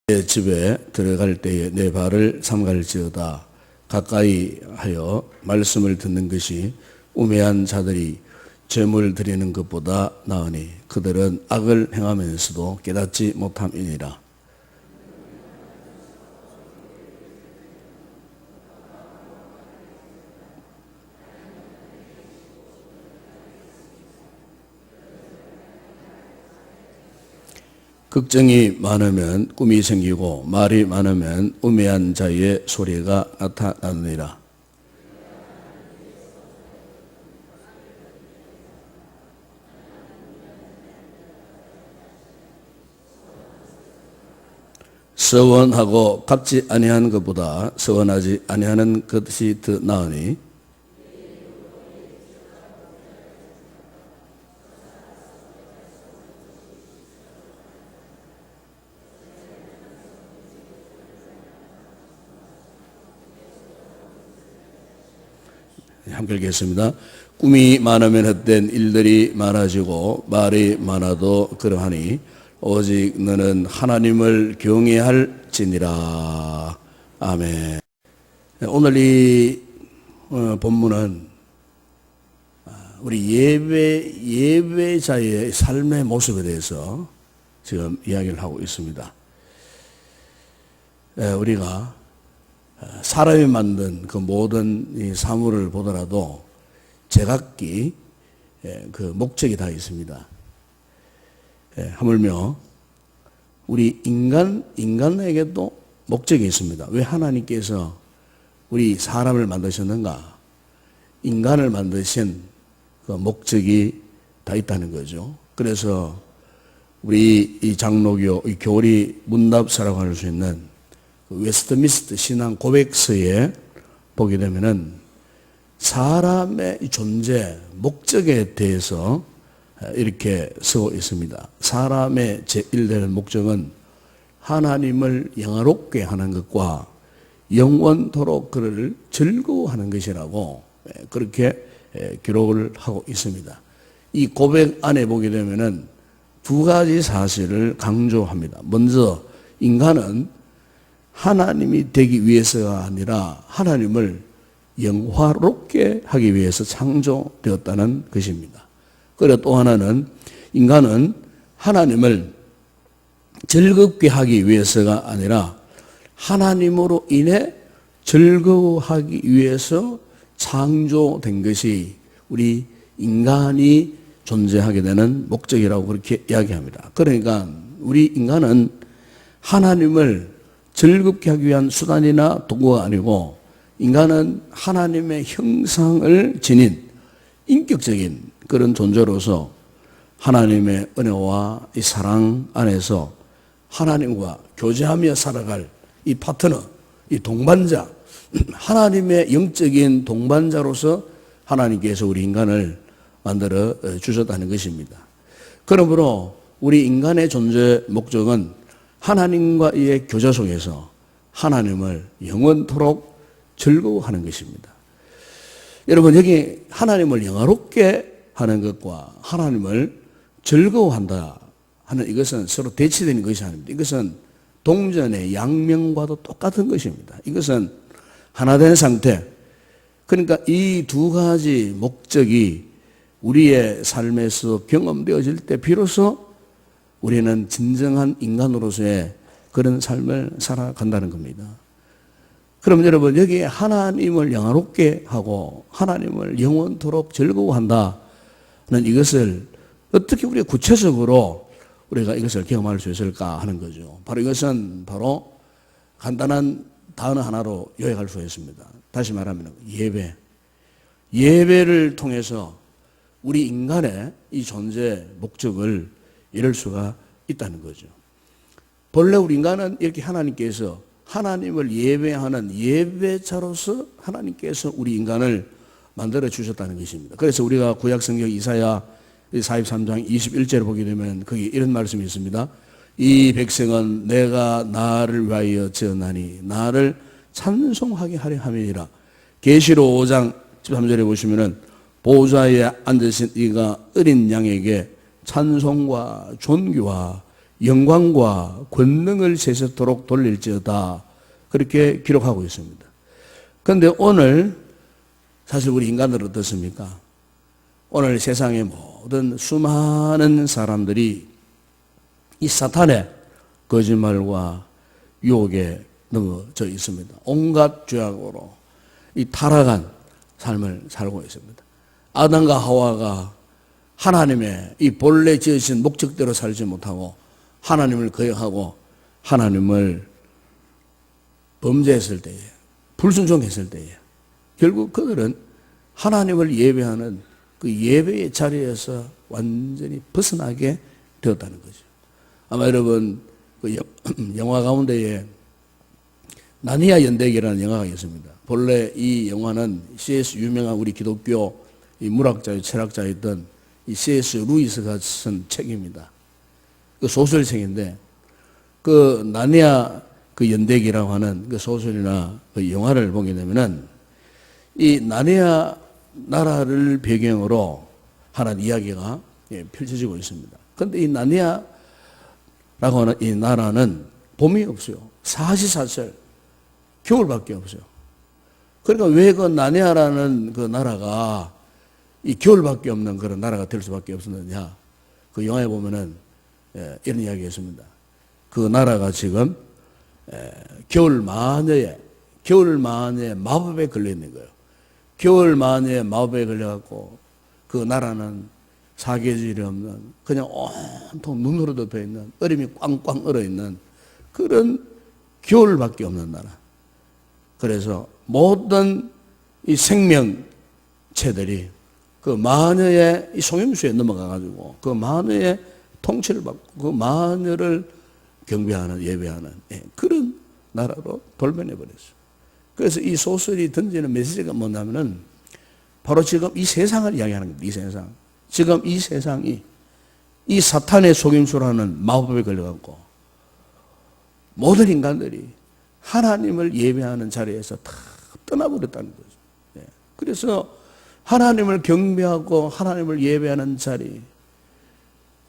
내 집에 들어갈 때에 내 발을 삼갈지어다. 가까이 하여 말씀을 듣는 것이 우매한 자들이 죄물 드리는 것보다 나으니 그들은 악을 행하면서도 깨닫지 못함이니라. 걱정이 많으면 꿈이 생기고 말이 많으면 우매한 자의 소리가 나타나느니라. 서원하고 갚지 아니하는 것보다 서원하지 아니하는 것이 더 나으니 함께 읽겠습니다. 꿈이 많으면 헛된 일들이 많아지고 말이 많아도 그러하니 오직 너는 하나님을 경외할지니라. 아멘. 오늘 이 본문은 우리 예배자의 삶의 모습에 대해서 지금 이야기를 하고 있습니다. 우리가 사람이 만든 그 모든 이 사물을 보더라도 제각기 그 목적이 다 있습니다. 하물며 우리 인간에게도 목적이 있습니다. 왜 하나님께서 우리 사람을 만드셨는가? 인간을 만드신 그 목적이 다 있다는 거죠. 그래서 우리 이 장로교, 이 교리 문답서라고 할 수 있는 웨스트민스터 신앙 고백서에 보게 되면은 사람의 존재, 목적에 대해서 이렇게 쓰고 있습니다. 사람의 제1될 목적은 하나님을 영화롭게 하는 것과 영원토록 그를 즐거워하는 것이라고 그렇게 기록을 하고 있습니다. 이 고백 안에 보게 되면은 두 가지 사실을 강조합니다. 먼저 인간은 하나님이 되기 위해서가 아니라 하나님을 영화롭게 하기 위해서 창조되었다는 것입니다. 그리고 또 하나는 인간은 하나님을 즐겁게 하기 위해서가 아니라 하나님으로 인해 즐거워하기 위해서 창조된 것이 우리 인간이 존재하게 되는 목적이라고 그렇게 이야기합니다. 그러니까 우리 인간은 하나님을 즐겁게 하기 위한 수단이나 도구가 아니고 인간은 하나님의 형상을 지닌 인격적인 그런 존재로서 하나님의 은혜와 이 사랑 안에서 하나님과 교제하며 살아갈 이 파트너, 이 동반자, 하나님의 영적인 동반자로서 하나님께서 우리 인간을 만들어 주셨다는 것입니다. 그러므로 우리 인간의 존재 목적은 하나님과의 교제 속에서 하나님을 영원토록 즐거워하는 것입니다. 여러분, 여기 하나님을 영화롭게 하는 것과 하나님을 즐거워한다 하는 이것은 서로 대치되는 것이 아닙니다. 이것은 동전의 양면과도 똑같은 것입니다. 이것은 하나 된 상태. 그러니까 이 두 가지 목적이 우리의 삶에서 경험되어질 때 비로소 우리는 진정한 인간으로서의 그런 삶을 살아간다는 겁니다. 그럼 여러분, 여기에 하나님을 영화롭게 하고 하나님을 영원토록 즐거워한다는 이것을 어떻게 우리가 구체적으로 우리가 이것을 경험할 수 있을까 하는 거죠. 바로 이것은 바로 간단한 단어 하나로 요약할 수 있습니다. 다시 말하면 예배. 예배를 통해서 우리 인간의 이 존재 목적을 이럴 수가 있다는 거죠. 본래 우리 인간은 이렇게 하나님께서 하나님을 예배하는 예배자로서 하나님께서 우리 인간을 만들어 주셨다는 것입니다. 그래서 우리가 구약성경 이사야 43장 21절을 보게 되면 거기 이런 말씀이 있습니다. 이 백성은 내가 나를 위하여 지었나니 나를 찬송하게 하려 함이니라. 계시록 5장 13절에 보시면은 보좌에 앉으신 이가 어린 양에게 찬송과 존귀와 영광과 권능을 세세토록 돌릴지어다. 그렇게 기록하고 있습니다. 그런데 오늘 사실 우리 인간들은 어떻습니까? 오늘 세상의 모든 수많은 사람들이 이 사탄의 거짓말과 유혹에 넘어져 있습니다. 온갖 죄악으로 이 타락한 삶을 살고 있습니다. 아담과 하와가 하나님의 이 본래 지으신 목적대로 살지 못하고 하나님을 거역하고 하나님을 범죄했을 때에, 불순종했을 때에 결국 그들은 하나님을 예배하는 그 예배의 자리에서 완전히 벗어나게 되었다는 거죠. 아마 여러분 그 영화 가운데에 나니아 연대기라는 영화가 있습니다. 본래 이 영화는 C.S. 유명한 우리 기독교 이 물학자의 철학자였던 이 C.S. 루이스가 쓴 책입니다. 그 소설책인데 그 나니아 그 연대기라고 하는 그 소설이나 그 영화를 보게 되면은 이 나니아 나라를 배경으로 하는 이야기가 펼쳐지고 있습니다. 그런데 이 나니아라고 하는 이 나라는 봄이 없어요. 사시사철 겨울밖에 없어요. 그러니까 왜 그 나니아라는 그 나라가 이 겨울밖에 없는 그런 나라가 될 수밖에 없었느냐? 그 영화에 보면은 이런 이야기가 있습니다. 그 나라가 지금 겨울 마녀의 마법에 걸려 있는 거예요. 겨울 마녀의 마법에 걸려갖고 그 나라는 사계절이 없는 그냥 온통 눈으로 덮여 있는 얼음이 꽝꽝 얼어 있는 그런 겨울밖에 없는 나라. 그래서 모든 이 생명체들이 그 마녀의 이 송염수에 넘어가가지고 그 마녀의 통치를 받고 그 마녀를 경배하는 예배하는 그런 나라로 돌변해 버렸어요. 그래서 이 소설이 던지는 메시지가 뭐냐면은 바로 지금 이 세상을 이야기하는 겁니다. 이 세상. 지금 이 세상이 이 사탄의 속임수라는 마법에 걸려갖고 모든 인간들이 하나님을 예배하는 자리에서 다 떠나버렸다는 거죠. 그래서 하나님을 경배하고 하나님을 예배하는 자리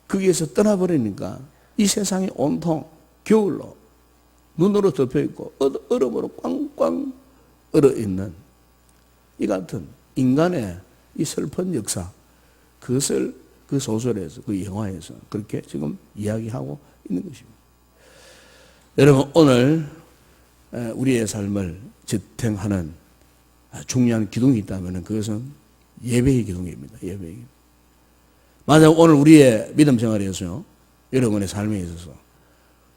거기에서 떠나버리니까 이 세상이 온통 겨울로 눈으로 덮여있고 얼음으로 꽝꽝 얼어있는 이 같은 인간의 이 슬픈 역사 그것을 그 소설에서 그 영화에서 그렇게 지금 이야기하고 있는 것입니다. 여러분 오늘 우리의 삶을 지탱하는 중요한 기둥이 있다면 그것은 예배의 기둥입니다. 예배의 기둥. 만약 오늘 우리의 믿음 생활에서요 여러분의 삶에 있어서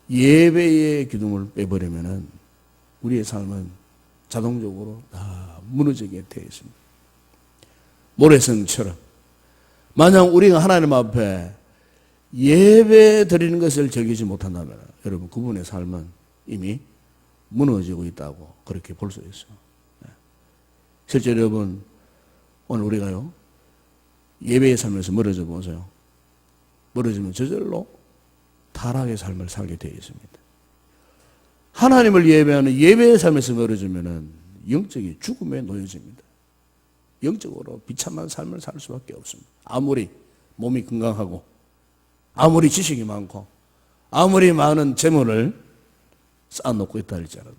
예배의 기둥을 빼버리면은 우리의 삶은 자동적으로 다 무너지게 되어 있습니다. 모래성처럼 만약 우리가 하나님 앞에 예배 드리는 것을 즐기지 못한다면 여러분 그분의 삶은 이미 무너지고 있다고 그렇게 볼 수 있어요. 실제 여러분 오늘 우리가요 예배의 삶에서 멀어져 보세요. 멀어지면 저절로 타락의 삶을 살게 되어 있습니다. 하나님을 예배하는 예배의 삶에서 멀어지면은 영적인 죽음에 놓여집니다. 영적으로 비참한 삶을 살 수밖에 없습니다. 아무리 몸이 건강하고 아무리 지식이 많고 아무리 많은 재물을 쌓아놓고 있다 할지라도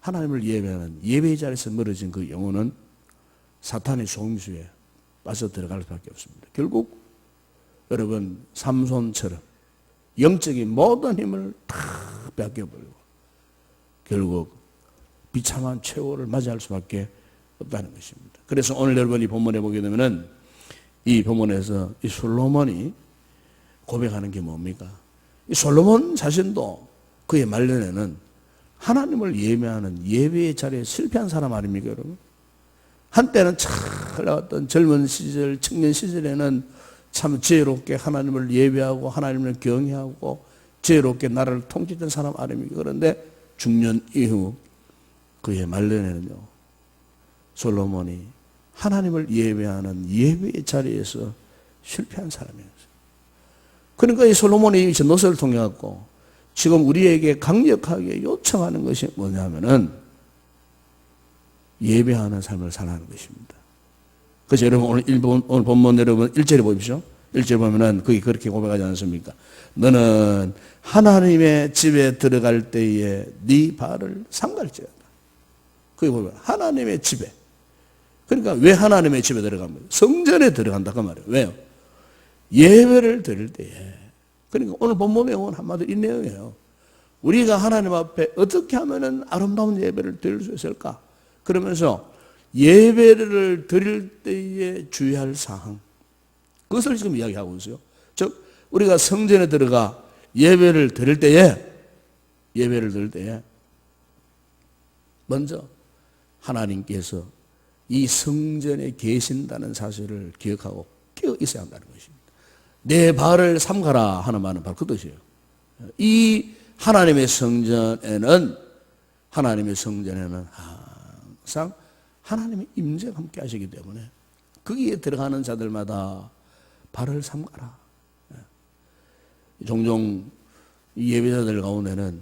하나님을 예배하는 예배의 자리에서 멀어진 그 영혼은 사탄의 속임수에 빠져 들어갈 수밖에 없습니다. 결국 여러분 삼손처럼 영적인 모든 힘을 다 뺏겨버리고 결국 비참한 최후를 맞이할 수밖에 없다는 것입니다. 그래서 오늘 여러분 이 본문에 보게 되면은 이 본문에서 이 솔로몬이 고백하는 게 뭡니까? 이 솔로몬 자신도 그의 말년에는 하나님을 예배하는 예배의 자리에 실패한 사람 아닙니까, 여러분? 한때는 잘 나왔던 젊은 시절, 청년 시절에는 참 지혜롭게 하나님을 예배하고 하나님을 경외하고 지혜롭게 나라를 통치했던 사람 아닙니까? 그런데 중년 이후 그의 말년에는요, 솔로몬이 하나님을 예배하는 예배의 자리에서 실패한 사람이었어요. 그러니까 이 솔로몬이 전도서를 통해 갖고 지금 우리에게 강력하게 요청하는 것이 뭐냐면은 예배하는 삶을 살아가는 것입니다. 그래서 여러분 오늘 본문 여러분 1절에 보십시오. 1절 보면은 거기 그렇게 고백하지 않습니까? 너는 하나님의 집에 들어갈 때에 네 발을 삼갈지어다. 거기 보면 하나님의 집에. 그러니까 왜 하나님의 집에 들어갑니까? 성전에 들어간다 그 말이에요. 왜요? 예배를 드릴 때에. 그러니까 오늘 본문 내용은 한마디로 이 내용이에요. 우리가 하나님 앞에 어떻게 하면은 아름다운 예배를 드릴 수 있을까? 그러면서 예배를 드릴 때에 주의할 사항, 그것을 지금 이야기하고 있어요. 즉 우리가 성전에 들어가 예배를 드릴 때에 먼저 하나님께서 이 성전에 계신다는 사실을 기억하고 깨어 있어야 한다는 것입니다. 내 발을 삼가라 하는 말은 바로 그 뜻이에요. 이 하나님의 성전에는 항상 하나님의 임재가 함께 하시기 때문에 거기에 들어가는 자들마다 발을 삼가라. 종종 예배자들 가운데는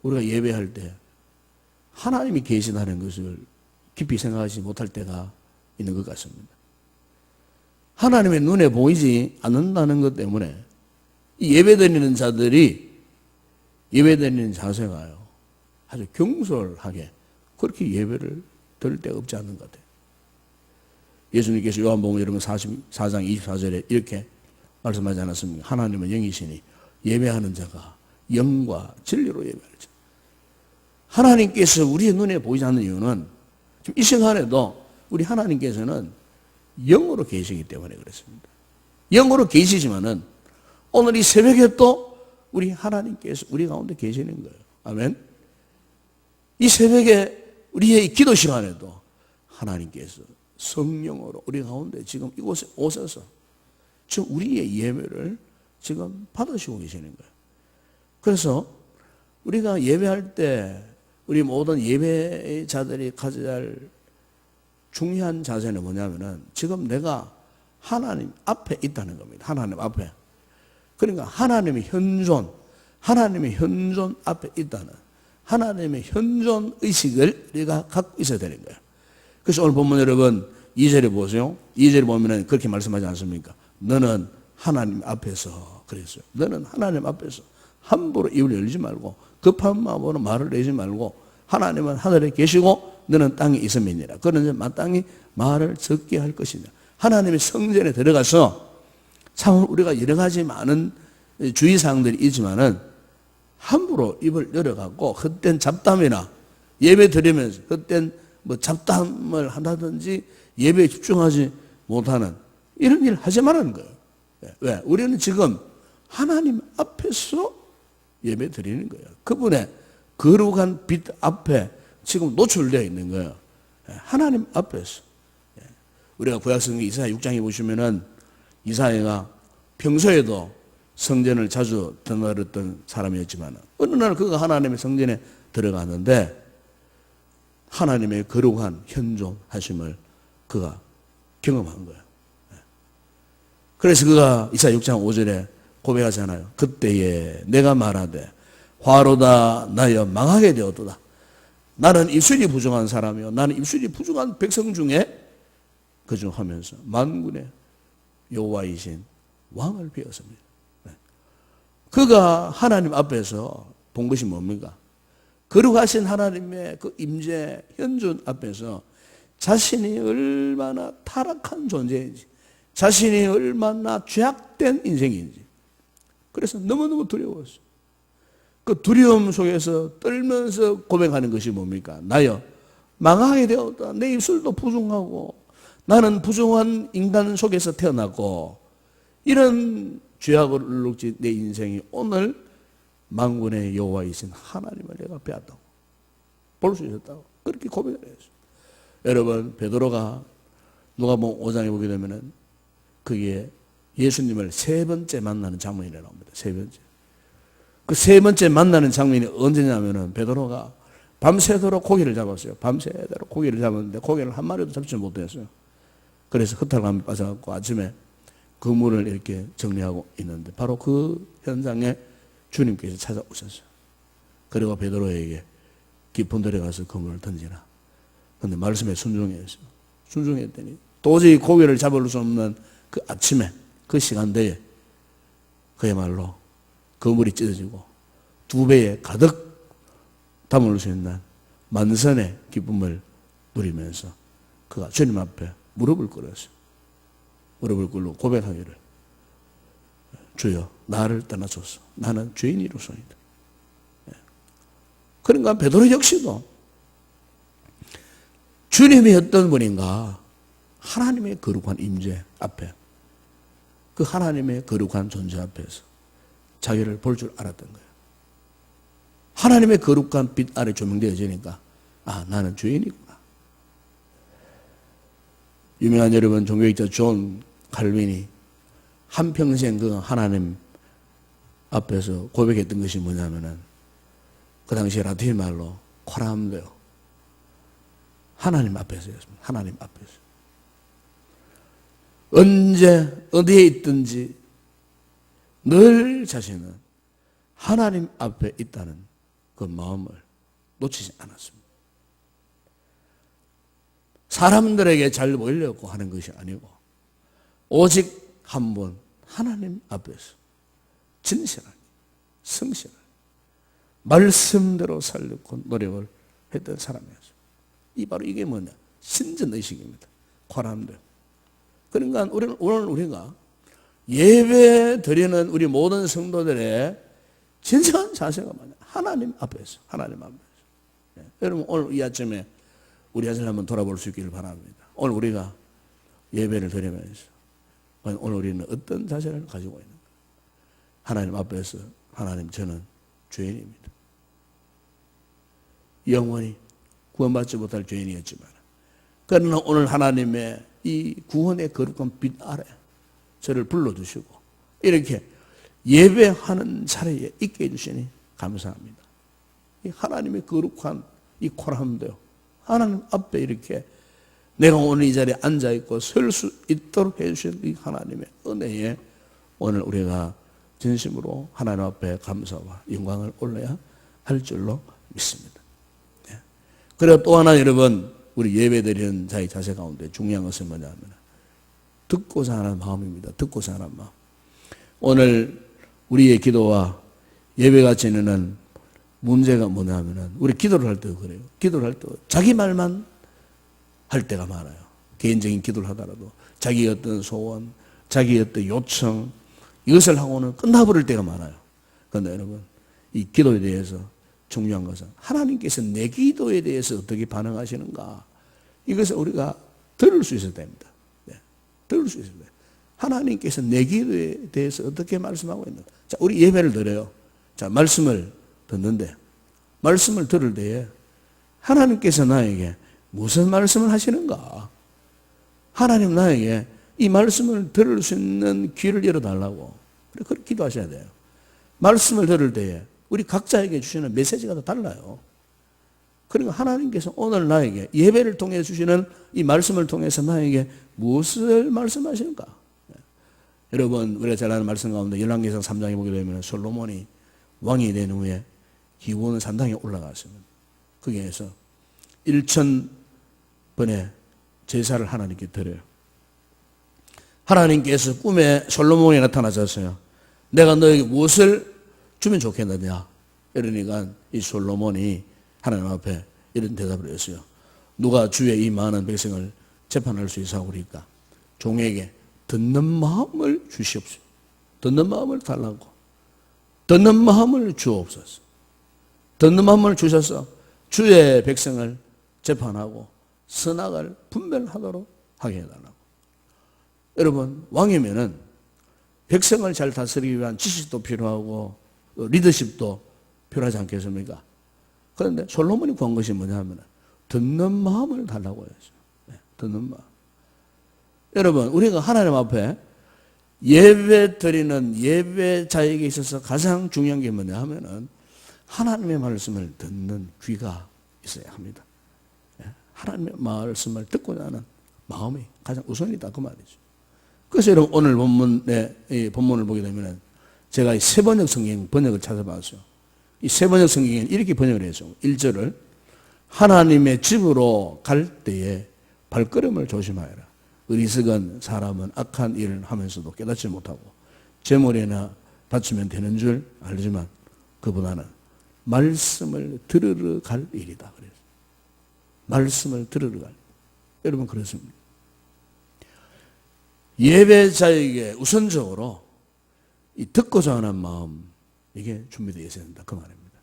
우리가 예배할 때 하나님이 계시다는 것을 깊이 생각하지 못할 때가 있는 것 같습니다. 하나님의 눈에 보이지 않는다는 것 때문에 이 예배드리는 자세가요 아주 경솔하게 그렇게 예배를 드릴 데가 없지 않는 것 같아요. 예수님께서 요한복음 여러분 44장 24절에 이렇게 말씀하지 않았습니까? 하나님은 영이시니 예배하는 자가 영과 진리로 예배할지. 하나님께서 우리의 눈에 보이지 않는 이유는 지금 이 시간에도 우리 하나님께서는 영으로 계시기 때문에 그렇습니다. 영으로 계시지만은 오늘 이 새벽에 또 우리 하나님께서 우리 가운데 계시는 거예요. 아멘. 이 새벽에 우리의 기도 시간에도 하나님께서 성령으로 우리 가운데 지금 이곳에 오셔서 지금 우리의 예배를 지금 받으시고 계시는 거예요. 그래서 우리가 예배할 때 우리 모든 예배자들이 가져야 할 중요한 자세는 뭐냐면은 지금 내가 하나님 앞에 있다는 겁니다. 하나님 앞에. 그러니까 하나님의 현존 앞에 있다는 하나님의 현존 의식을 우리가 갖고 있어야 되는 거예요. 그래서 오늘 본문 여러분 2절에 보세요. 2절에 보면은 그렇게 말씀하지 않습니까? 너는 하나님 앞에서 그랬어요. 너는 하나님 앞에서 함부로 입을 열지 말고 급한 마음으로 말을 내지 말고 하나님은 하늘에 계시고 너는 땅에 있음이니라. 그러나 마땅히 말을 적게 할 것이냐. 하나님의 성전에 들어가서 참 우리가 여러 가지 많은 주의사항들이 있지만은 함부로 입을 열어갖고 헛된 잡담이나 예배 드리면서 헛된 뭐 잡담을 한다든지 예배에 집중하지 못하는 이런 일 하지 말라는 거예요. 왜? 우리는 지금 하나님 앞에서 예배 드리는 거예요. 그분의 거룩한 빛 앞에 지금 노출되어 있는 거예요. 하나님 앞에서. 우리가 구약성경 이사야 6장에 보시면은 이사야가 평소에도 성전을 자주 드나들었던 사람이었지만 어느 날 그가 하나님의 성전에 들어갔는데 하나님의 거룩한 현존하심을 그가 경험한 거예요. 그래서 그가 이사야 6장 5절에 고백하잖아요. 그때에 내가 말하되 화로다 나여 망하게 되었도다. 나는 입술이 부정한 사람이요 나는 입술이 부정한 백성 중에 그중 하면서 만군의 여호와이신 왕을 배웠습니다. 그가 하나님 앞에서 본 것이 뭡니까? 거룩하신 하나님의 그 임재 현존 앞에서 자신이 얼마나 타락한 존재인지 자신이 얼마나 죄악된 인생인지 그래서 너무너무 두려웠어요. 그 두려움 속에서 떨면서 고백하는 것이 뭡니까? 나여 망하게 되었다. 내 입술도 부정하고 나는 부정한 인간 속에서 태어났고 이런 죄악을 울룩진 내 인생이 오늘 만군의 여호와이신 하나님을 내가 배웠다고 볼 수 있었다고 그렇게 고백을 했어요. 여러분 베드로가 누가복음 5장에 보게 되면은 그게 예수님을 세 번째 만나는 장면이 나옵니다. 세 번째. 그 세 번째 만나는 장면이 언제냐면은 베드로가 밤새도록 고기를 잡았어요. 밤새도록 고기를 잡았는데 고기를 한 마리도 잡지 못했어요. 그래서 흑탈감에 빠져갖고 아침에 그물을 이렇게 정리하고 있는데 바로 그 현장에 주님께서 찾아오셨어요. 그리고 베드로에게 깊은 들에 가서 그물을 던지라. 그런데 말씀에 순종했어요. 순종했더니 도저히 고기를 잡을 수 없는 그 아침에 그 시간대에 그야말로 거물이 찢어지고 2배에 가득 담을 수 있는 만선의 기쁨을 누리면서 그가 주님 앞에 무릎을 꿇었어요. 무릎을 꿇고 고백하기를 주여 나를 떠나소서 나는 죄인이로소이다. 그러니까 베드로 역시도 주님이 어떤 분인가 하나님의 거룩한 임재 앞에 그 하나님의 거룩한 존재 앞에서 자기를 볼 줄 알았던 거예요. 하나님의 거룩한 빛 아래 조명되어지니까 아 나는 죄인이구나. 유명한 여러분 종교학자 존 칼빈이 한평생 그 하나님 앞에서 고백했던 것이 뭐냐면은 그 당시에 라틴 말로 코람데오 하나님 앞에서였습니다. 하나님 앞에서 언제 어디에 있든지 늘 자신은 하나님 앞에 있다는 그 마음을 놓치지 않았습니다. 사람들에게 잘 보이려고 하는 것이 아니고 오직 한 번 하나님 앞에서 진실하게 성실하게 말씀대로 살려고 노력을 했던 사람이었어요. 바로 이게 뭐냐? 신전의식입니다. 코람데오. 그러니까 오늘 우리가 예배 드리는 우리 모든 성도들의 진정한 자세가 뭐냐? 하나님 앞에서. 하나님 앞에서. 네. 여러분 오늘 이 아침에 우리 자신을 한번 돌아볼 수 있기를 바랍니다. 오늘 우리가 예배를 드리면서 오늘 우리는 어떤 자세를 가지고 있는가? 하나님 앞에서 하나님 저는 죄인입니다. 영원히 구원받지 못할 죄인이었지만 그러나 오늘 하나님의 이 구원의 거룩한 빛 아래 저를 불러주시고 이렇게 예배하는 자리에 있게 해주시니 감사합니다. 이 하나님의 거룩한 이 코람데오 하나님 앞에 이렇게 내가 오늘 이 자리에 앉아있고 설 수 있도록 해주신 이 하나님의 은혜에 오늘 우리가 진심으로 하나님 앞에 감사와 영광을 올려야 할 줄로 믿습니다. 그리고 또 하나 여러분 우리 예배드리는 자의 자세 가운데 중요한 것은 뭐냐면 듣고자 하는 마음입니다. 듣고자 하는 마음. 오늘 우리의 기도와 예배가 지니는 문제가 뭐냐면 우리 기도를 할 때도 그래요. 기도를 할 때 자기 말만 할 때가 많아요. 개인적인 기도를 하더라도 자기의 어떤 소원, 자기의 어떤 요청 이것을 하고는 끝나버릴 때가 많아요. 그런데 여러분 이 기도에 대해서 중요한 것은 하나님께서 내 기도에 대해서 어떻게 반응하시는가 이것을 우리가 들을 수 있어야 됩니다. 네, 들을 수 있어야 돼요. 하나님께서 내 기도에 대해서 어떻게 말씀하고 있는가. 자, 우리 예배를 드려요. 자, 말씀을 듣는데 말씀을 들을 때에 하나님께서 나에게 무슨 말씀을 하시는가? 하나님 나에게 이 말씀을 들을 수 있는 귀를 열어달라고 그렇게 기도하셔야 돼요. 말씀을 들을 때에 우리 각자에게 주시는 메시지가 다 달라요. 그러니까 하나님께서 오늘 나에게 예배를 통해 주시는 이 말씀을 통해서 나에게 무엇을 말씀하시는가? 여러분 우리가 잘 아는 말씀 가운데 열왕기상 3장에 보게 되면 솔로몬이 왕이 된 후에 기브온 산당에 올라갔습니다. 거기에서 1000번의 제사를 하나님께 드려요. 하나님께서 꿈에 솔로몬이 나타나셨어요. 내가 너에게 무엇을 주면 좋겠느냐? 이러니까 이 솔로몬이 하나님 앞에 이런 대답을 했어요. 누가 주의 이 많은 백성을 재판할 수 있사오리까? 종에게 듣는 마음을 주시옵소서. 듣는 마음을 달라고. 듣는 마음을 주옵소서. 듣는 마음을 주셔서 주의 백성을 재판하고 선악을 분별하도록 하게 해달라고. 여러분 왕이면은 백성을 잘 다스리기 위한 지식도 필요하고 리더십도 필요하지 않겠습니까? 그런데 솔로몬이 구한 것이 뭐냐면 듣는 마음을 달라고 했어요. 네, 듣는 마음. 여러분 우리가 하나님 앞에 예배 드리는 예배자에게 있어서 가장 중요한 게 뭐냐 하면은 하나님의 말씀을 듣는 귀가 있어야 합니다. 네, 하나님의 말씀을 듣고자 하는 마음이 가장 우선이다 그 말이죠. 그래서 여러분 오늘 이 본문을 보게 되면 제가 이 세번역 성경 번역을 찾아봤어요. 이 세번역 성경에는 이렇게 번역을 했어요. 1절을 하나님의 집으로 갈 때에 발걸음을 조심하여라. 어리석은 사람은 악한 일을 하면서도 깨닫지 못하고 재물에나 다치면 되는 줄 알지만 그보다는 말씀을 들으러 갈 일이다. 그래서 말씀을 들으러 갈 일. 여러분 그렇습니다. 예배자에게 우선적으로 이 듣고자 하는 마음 이게 준비되어 있어야 된다 그 말입니다.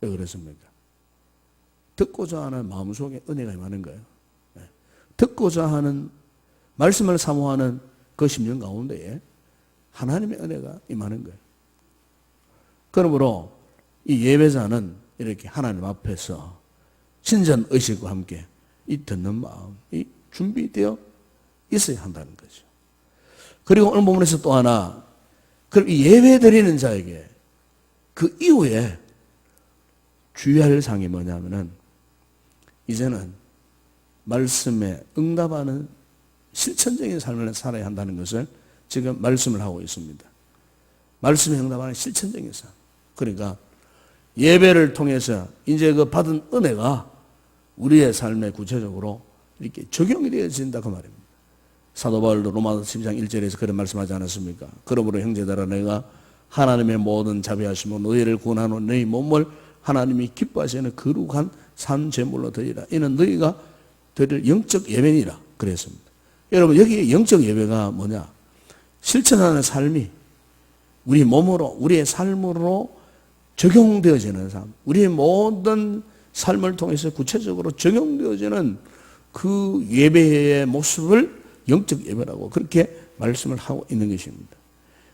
왜 그렇습니까? 듣고자 하는 마음 속에 은혜가 임하는 거예요. 듣고자 하는 말씀을 사모하는 그 심령 가운데에 하나님의 은혜가 임하는 거예요. 그러므로 이 예배자는 이렇게 하나님 앞에서 신전 의식과 함께 이 듣는 마음이 준비되어 있어야 한다는 거죠. 그리고 오늘 본문에서 또 하나, 그럼 이 예배 드리는 자에게 그 이후에 주의할 사항이 뭐냐면은 이제는 말씀에 응답하는 실천적인 삶을 살아야 한다는 것을 지금 말씀을 하고 있습니다. 말씀에 응답하는 실천적인 삶. 그러니까 예배를 통해서 이제 그 받은 은혜가 우리의 삶에 구체적으로 이렇게 적용이 되어진다 그 말입니다. 사도 바울도 로마서 12장 1절에서 그런 말씀하지 않았습니까? 그러므로 형제들아 내가 하나님의 모든 자비하심으로 너희를 구원하는 너희 몸을 하나님이 기뻐하시는 거룩한 산 제물로 드리라. 이는 너희가 드릴 영적 예배니라 그랬습니다. 여러분 여기 영적 예배가 뭐냐? 실천하는 삶이 우리 몸으로 우리의 삶으로 적용되어지는 삶, 우리의 모든 삶을 통해서 구체적으로 적용되어지는 그 예배의 모습을 영적 예배라고 그렇게 말씀을 하고 있는 것입니다.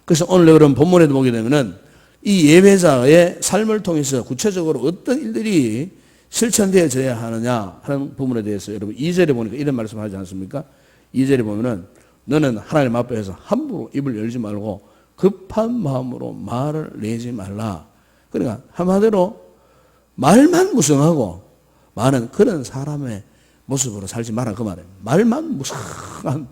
그래서 오늘 그런 본문에도 보게 되면은 이 예배자의 삶을 통해서 구체적으로 어떤 일들이 실천되어져야 하느냐 하는 부분에 대해서 여러분 2절에 보니까 이런 말씀을 하지 않습니까? 2절에 보면은 너는 하나님 앞에서 함부로 입을 열지 말고 급한 마음으로 말을 내지 말라. 그러니까 한마디로 말만 무성하고 많은 그런 사람의 모습으로 살지 마라 그 말이에요. 말만 무성한,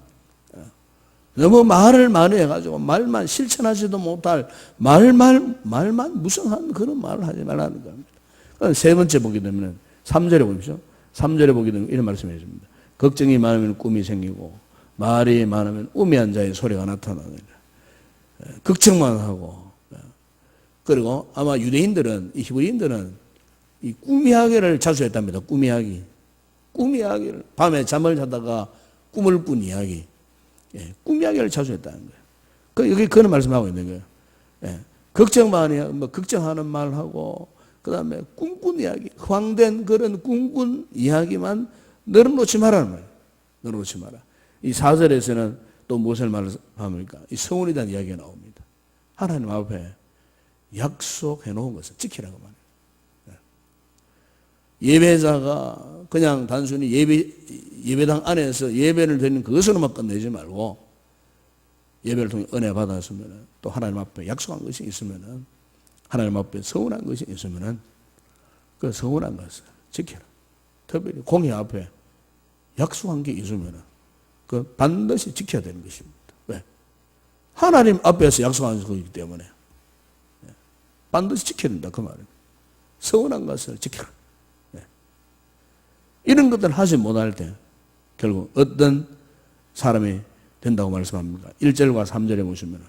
너무 말을 많이 해가지고 말만 실천하지도 못할 말만 무성한 그런 말을 하지 말라는 겁니다. 세 번째 보게 되면 3절에 보십시오. 3절에 보게 되면 이런 말씀을 해줍니다. 걱정이 많으면 꿈이 생기고 말이 많으면 우매한 자의 소리가 나타나느니라. 걱정만 하고, 그리고 아마 유대인들은, 이 히브리인들은 이 꿈 이야기를 자주 했답니다. 꿈 이야기. 꿈 이야기를, 밤에 잠을 자다가 꿈을 꾼 이야기. 꿈 이야기를 자주 했다는 거예요. 여기 그런 말씀하고 있는 거예요. 걱정 많이, 걱정하는 말하고, 그 다음에 꿈꾼 이야기, 허황된 그런 꿈꾼 이야기만 늘어놓지 말라는 거예요. 늘어놓지 마라. 이 4절에서는 또 무엇을 말합니까? 이 성원에 대한 이야기가 나옵니다. 하나님 앞에 약속해 놓은 것을 지키라고 말해요. 예배자가 그냥 단순히 예배당 안에서 예배를 드리는 그것으로만 끝내지 말고 예배를 통해 은혜 받았으면 또 하나님 앞에 약속한 것이 있으면 하나님 앞에 서운한 것이 있으면 그 서운한 것을 지켜라. 특별히 공회 앞에 약속한 게 있으면 그 반드시 지켜야 되는 것입니다. 왜? 하나님 앞에서 약속한 것이기 때문에 반드시 지켜야 된다 그 말은. 서운한 것을 지켜라. 이런 것들을 하지 못할 때 결국 어떤 사람이 된다고 말씀합니까? 1절과 3절에 보시면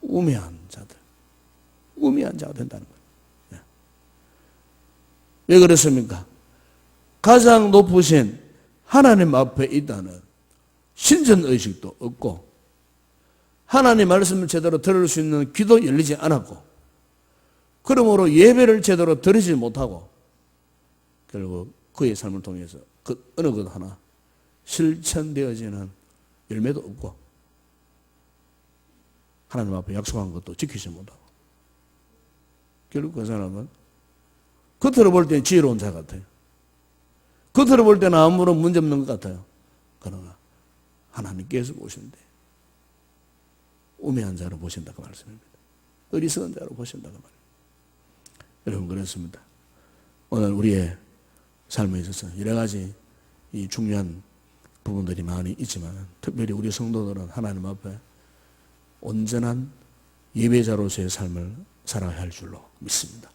우매한 자가 된다는 거예요. 왜 그렇습니까? 가장 높으신 하나님 앞에 있다는 신전의식도 없고 하나님 말씀을 제대로 들을 수 있는 귀도 열리지 않았고 그러므로 예배를 제대로 드리지 못하고 결국 그의 삶을 통해서 그 어느 것 하나 실천되어지는 열매도 없고 하나님 앞에 약속한 것도 지키지 못하고 결국 그 사람은 겉으로 볼 때는 지혜로운 자 같아요. 겉으로 볼 때는 아무런 문제 없는 것 같아요. 그러나 하나님께서 보시는데 우매한 자로 보신다 그 말씀입니다. 어리석은 자로 보신다 그 말입니다. 여러분 그렇습니다. 오늘 우리의 삶에 있어서 여러 가지 이 중요한 부분들이 많이 있지만 특별히 우리 성도들은 하나님 앞에 온전한 예배자로서의 삶을 살아야 할 줄로 믿습니다.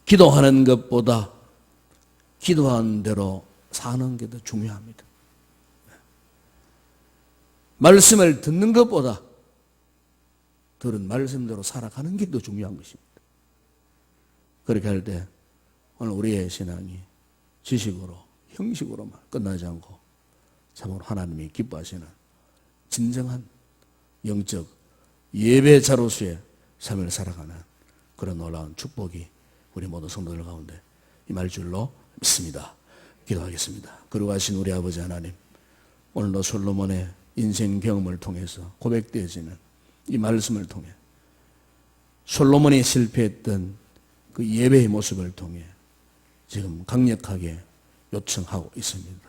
기도하는 것보다 기도한 대로 사는 게 더 중요합니다. 말씀을 듣는 것보다 들은 말씀대로 살아가는 게 더 중요한 것입니다. 그렇게 할 때 오늘 우리의 신앙이 지식으로 형식으로만 끝나지 않고 참으로 하나님이 기뻐하시는 진정한 영적 예배자로서의 삶을 살아가는 그런 놀라운 축복이 우리 모든 성도들 가운데 임할 줄로 믿습니다. 기도하겠습니다. 거룩하신 우리 아버지 하나님, 오늘도 솔로몬의 인생 경험을 통해서 고백되어지는 이 말씀을 통해 솔로몬이 실패했던 그 예배의 모습을 통해 지금 강력하게 요청하고 있습니다.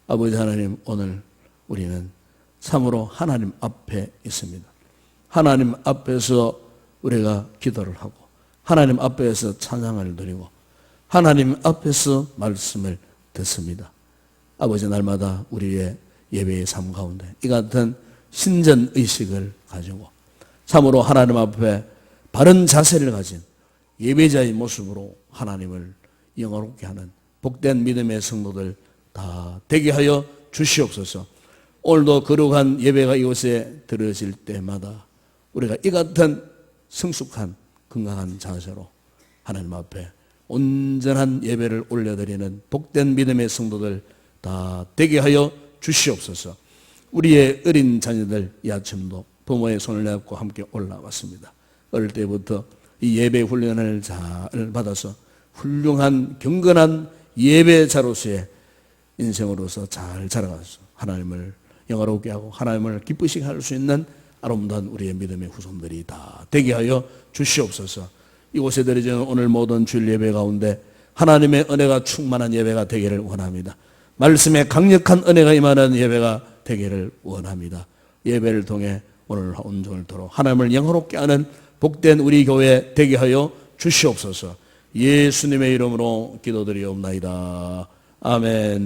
아버지 하나님, 오늘 우리는 참으로 하나님 앞에 있습니다. 하나님 앞에서 우리가 기도를 하고 하나님 앞에서 찬양을 드리고 하나님 앞에서 말씀을 듣습니다. 아버지, 날마다 우리의 예배의 삶 가운데 이 같은 신전의식을 가지고 참으로 하나님 앞에 바른 자세를 가진 예배자의 모습으로 하나님을 영화롭게 하는 복된 믿음의 성도들 다 되게 하여 주시옵소서. 오늘도 거룩한 예배가 이곳에 드려질 때마다 우리가 이 같은 성숙한 건강한 자세로 하나님 앞에 온전한 예배를 올려드리는 복된 믿음의 성도들 다 되게 하여 주시옵소서. 우리의 어린 자녀들 이 아침도 부모의 손을 잡고 함께 올라왔습니다. 어릴 때부터 이 예배 훈련을 잘 받아서 훌륭한 경건한 예배자로서의 인생으로서 잘 자라가서 하나님을 영화롭게 하고 하나님을 기쁘시게 할 수 있는 아름다운 우리의 믿음의 후손들이 다 되게 하여 주시옵소서. 이곳에 드려지는 오늘 모든 주일 예배 가운데 하나님의 은혜가 충만한 예배가 되기를 원합니다. 말씀에 강력한 은혜가 임하는 예배가 되기를 원합니다. 예배를 통해 오늘 온종일 도록 하나님을 영화롭게 하는 복된 우리 교회 되게 하여 주시옵소서. 예수님의 이름으로 기도드리옵나이다. 아멘.